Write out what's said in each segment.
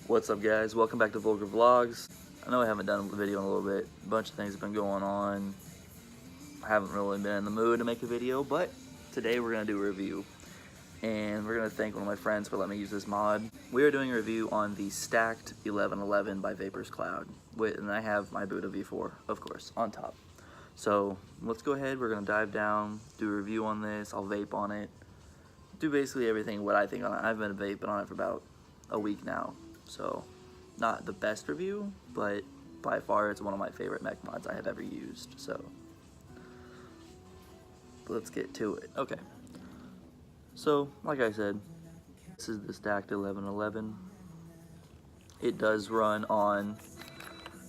What's up, guys? Welcome back to Vulgar Vlogs. I know I haven't done a video in a little bit. A bunch of things have been going on. I haven't really been in the mood to make a video, but today we're going to do a review. And we're going to thank one of my friends for letting me use this mod. We are doing a review on the Stacked 1111 by Vaperz Cloud. And I have my Buddha V4, of course, on top. So let's go ahead. We're going to dive down, do a review on this. I'll vape on it. Do basically everything what I think on it. I've been vaping on it for about a week now. So, not the best review, but by far it's one of my favorite mech mods I have ever used. So, let's get to it. Okay. So, like I said, this is the Stacked 1111. It does run on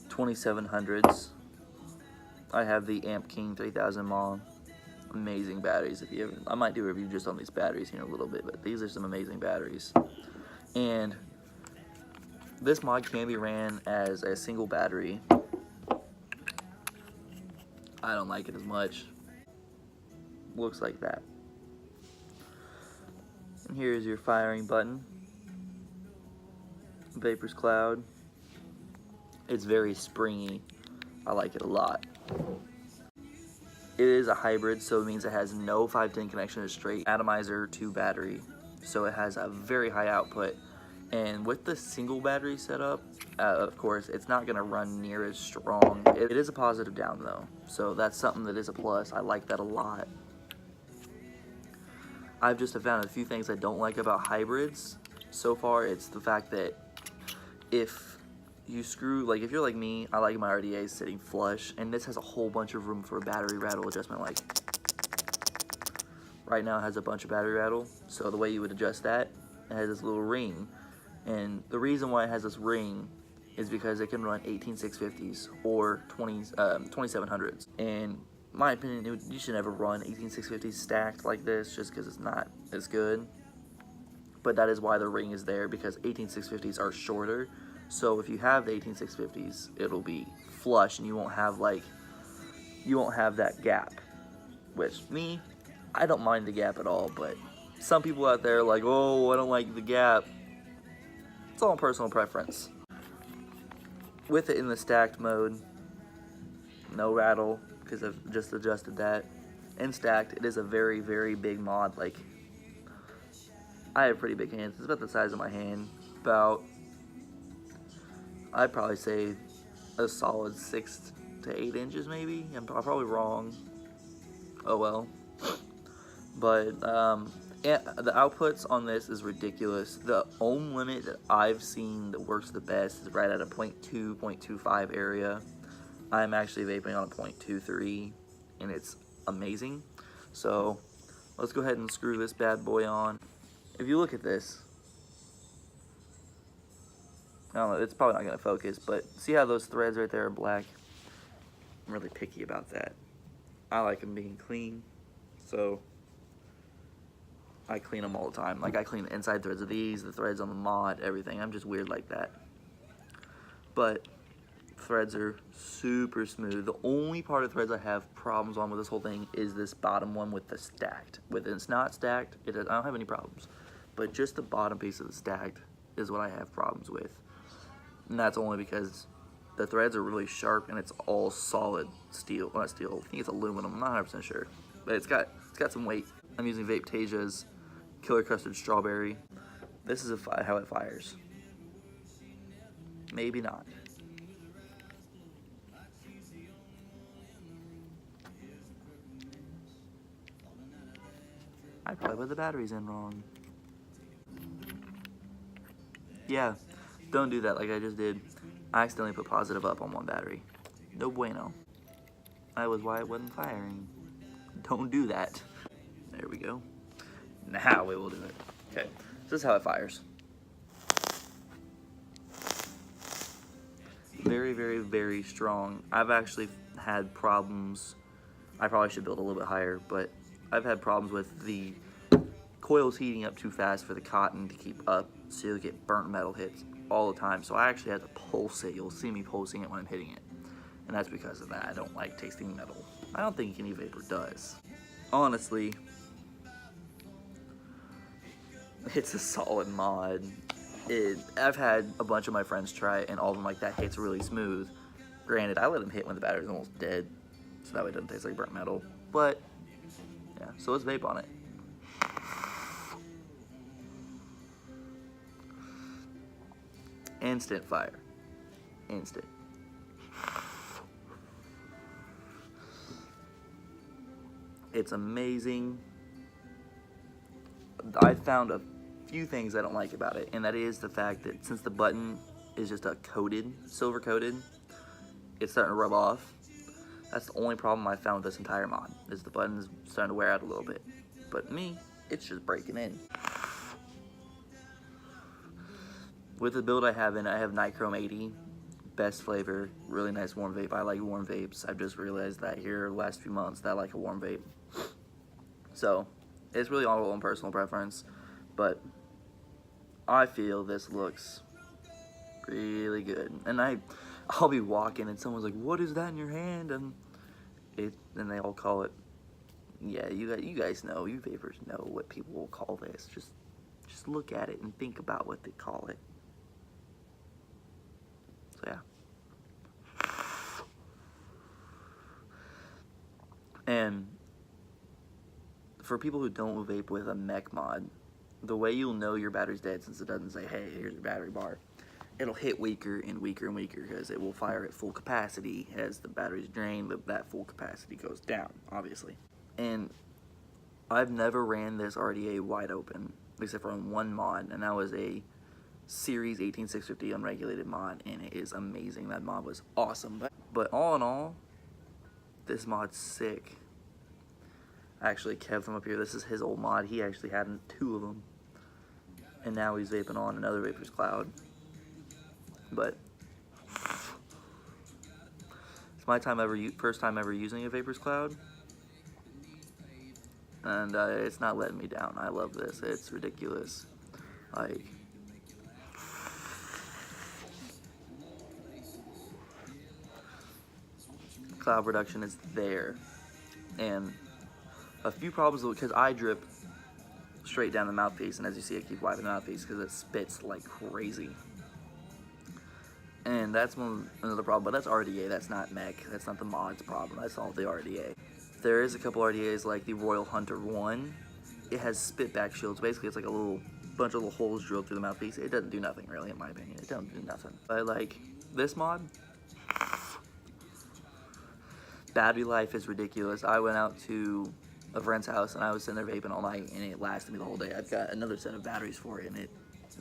2700s. I have the Amp King 3000 mAh. Amazing batteries. If you ever, I might do a review just on these batteries here in a little bit, but these are some amazing batteries. And this mod can be ran as a single battery. I don't like it as much. Looks like that. And here's your firing button. Vaperz Cloud. It's very springy. I like it a lot. It is a hybrid, so it means it has no 510 connection, it's straight atomizer to battery. So it has a very high output. And with the single battery setup, of course, it's not going to run near as strong. It is a positive down though, so that's something that is a plus. I like that a lot. I've just found a few things I don't like about hybrids. So far, it's the fact that if you screw, like if you're like me, I like my RDAs sitting flush, and this has a whole bunch of room for a battery rattle adjustment. Like right now it has a bunch of battery rattle, so the way you would adjust that, it has this little ring. And the reason why it has this ring is because it can run 18650s or 2700s. And my opinion, you should never run 18650s stacked like this just because it's not as good. But that is why the ring is there, because 18650s are shorter. So if you have the 18650s, it'll be flush and you won't have that gap. Which me, I don't mind the gap at all, but some people out there are like, oh, I don't like the gap. It's all personal preference. With it in the stacked mode, no rattle, because I've just adjusted that. In stacked, it is a very, very big mod. Like, I have pretty big hands. It's about the size of my hand. About, I'd probably say a solid 6 to 8 inches maybe. I'm probably wrong. Oh well. But, yeah, the outputs on this is ridiculous. The ohm limit that I've seen that works the best is right at a 0.2, 0.25 area. I'm actually vaping on a 0.23, and it's amazing. So let's go ahead and screw this bad boy on. If you look at this, I don't know, it's probably not going to focus, but see how those threads right there are black? I'm really picky about that. I like them being clean, so I clean them all the time. Like, I clean the inside threads of these, the threads on the mod, everything. I'm just weird like that. But threads are super smooth. The only part of threads I have problems on with this whole thing is this bottom one with the stacked. With it's not stacked, I don't have any problems. But just the bottom piece of the stacked is what I have problems with. And that's only because the threads are really sharp and it's all solid steel. Well, not steel, I think it's aluminum. I'm not 100% sure. But it's got some weight. I'm using Vaperz's Killer Custard Strawberry. This is how it fires. Maybe not. I probably put the batteries in wrong. Yeah, don't do that like I just did. I accidentally put positive up on one battery. No bueno. That was why it wasn't firing. Don't do that. There we go. Now we will do it. Okay, this is how it fires. Very, very, very strong. I've actually had problems. I probably should build a little bit higher, but I've had problems with the coils heating up too fast for the cotton to keep up, so you'll get burnt metal hits all the time. So I actually have to pulse it. You'll see me pulsing it when I'm hitting it. And that's because of that. I don't like tasting metal. I don't think any vapor does. Honestly, it's a solid mod. I've had a bunch of my friends try it, and all of them like that hits really smooth. Granted, I let them hit when the battery's almost dead, so that way it doesn't taste like burnt metal. But yeah, so let's vape on it. Instant fire. Instant. It's amazing. I found a few things I don't like about it, and that is the fact that since the button is just a coated, silver coated, it's starting to rub off. That's the only problem I found with this entire mod, is the button is starting to wear out a little bit. But me, it's just breaking in. With the build I have in, I have Nichrome 80, best flavor, really nice warm vape. I like warm vapes. I've just realized that here the last few months that I like a warm vape. So, it's really all on personal preference, but I feel this looks really good. And I'll be walking and someone's like, "What is that in your hand?" And they all call it, yeah, you guys know, you vapors know what people will call this. Just look at it and think about what they call it. So yeah. And for people who don't vape with a mech mod, the way you'll know your battery's dead, since it doesn't say, "Hey, here's your battery bar," it'll hit weaker and weaker and weaker because it will fire at full capacity. As the battery's drained, that full capacity goes down, obviously. And I've never ran this RDA wide open, except for on one mod, and that was a Series 18650 unregulated mod, and it is amazing. That mod was awesome. But all in all, this mod's sick. Actually, Kev from up here, this is his old mod. He actually had 2 of them, and now he's vaping on another Vaperz Cloud. But it's my first time ever using a Vaperz Cloud, and it's not letting me down. I love this. It's ridiculous. Like, cloud production is there, and a few problems because I drip straight down the mouthpiece, and as you see, I keep wiping the mouthpiece because it spits like crazy. And that's another problem, but that's RDA, that's not mech, that's not the mod's problem, that's all the RDA. There is a couple RDAs like the Royal Hunter 1. It has spit back shields. Basically, it's like a bunch of little holes drilled through the mouthpiece. It doesn't do nothing really, in my opinion. It doesn't do nothing. But like this mod, battery life is ridiculous. I went out to a friend's house and I was sitting there vaping all night, and it lasted me the whole day. I've got another set of batteries for it, and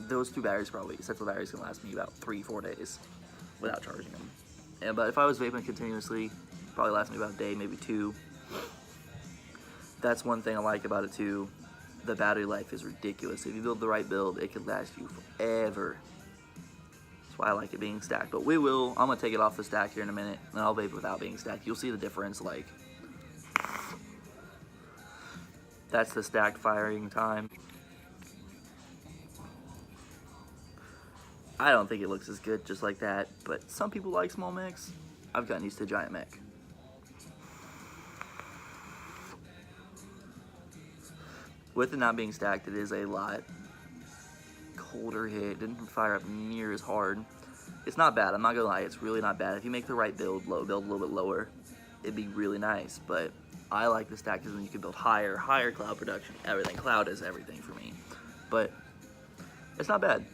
those 2 batteries sets of batteries can last me about 3-4 days without charging them. But if I was vaping continuously, probably last me about a day, maybe 2. That's one thing I like about it too. The battery life is ridiculous. If you build the right build, it could last you forever. That's why I like it being stacked. But I'm gonna take it off the stack here in a minute, and I'll vape without being stacked. You'll see the difference. Like, that's the stacked firing time. I don't think it looks as good just like that, but some people like small mechs. I've gotten used to giant mech. With it not being stacked, it is a lot colder hit. It didn't fire up near as hard. It's not bad, I'm not gonna lie, it's really not bad. If you make the right build a little bit lower, it'd be really nice. But I like the stack because then you can build higher cloud production, everything. Cloud is everything for me. But it's not bad.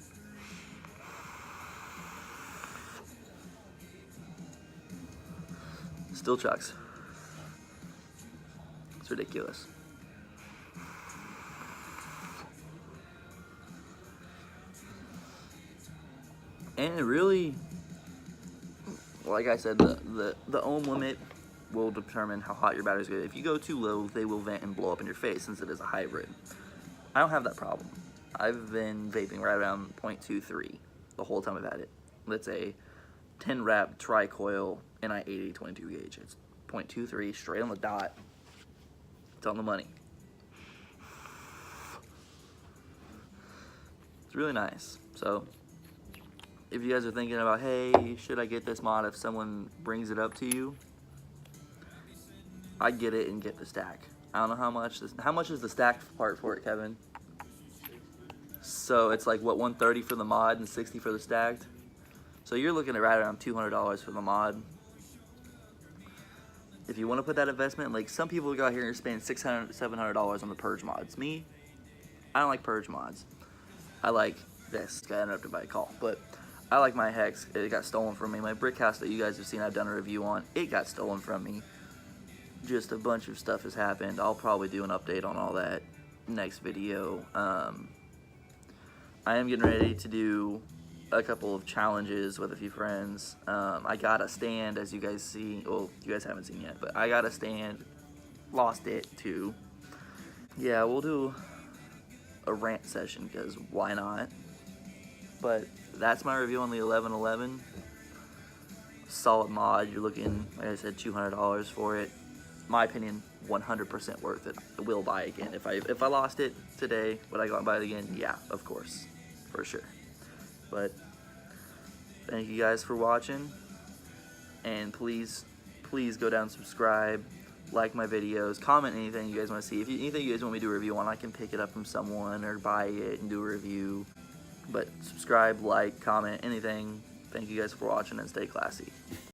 Still chucks. It's ridiculous. And it really, like I said, the ohm limit will determine how hot your batteries get. If you go too low, they will vent and blow up in your face since it is a hybrid. I don't have that problem. I've been vaping right around 0.23 the whole time I've had it. That's a 10 wrap tri-coil NI80 22 gauge. It's 0.23 straight on the dot. It's on the money. It's really nice. So if you guys are thinking about, hey, should I get this mod if someone brings it up to you, I'd get it and get the stack. I don't know how much is the stack part for it, Kevin? So it's like what, 130 for the mod and 60 for the stacked. So you're looking at right around $200 for the mod. If you want to put that investment, like some people go out here and spend $600, $700 on the purge mods. Me, I don't like purge mods. I like this. Got interrupted by a call, but I like my hex. It got stolen from me. My brick house that you guys have seen, I've done a review on. It got stolen from me. Just a bunch of stuff has happened. I'll probably do an update on all that next video. I am getting ready to do a couple of challenges with a few friends. I got a stand, as you guys see. Well, you guys haven't seen yet, but I got a stand. Lost it too. Yeah, we'll do a rant session because why not? But that's my review on the 1111. Solid mod. You're looking, like I said, $200 for it. My opinion, 100% worth it. I will buy again. If I lost it today, would I go out and buy it again? Yeah, of course, for sure. But thank you guys for watching, and please go down, subscribe, like my videos, comment anything you guys want to see. If anything you guys want me to do a review on, I can pick it up from someone or buy it and do a review. But subscribe, like, comment, anything. Thank you guys for watching, and stay classy.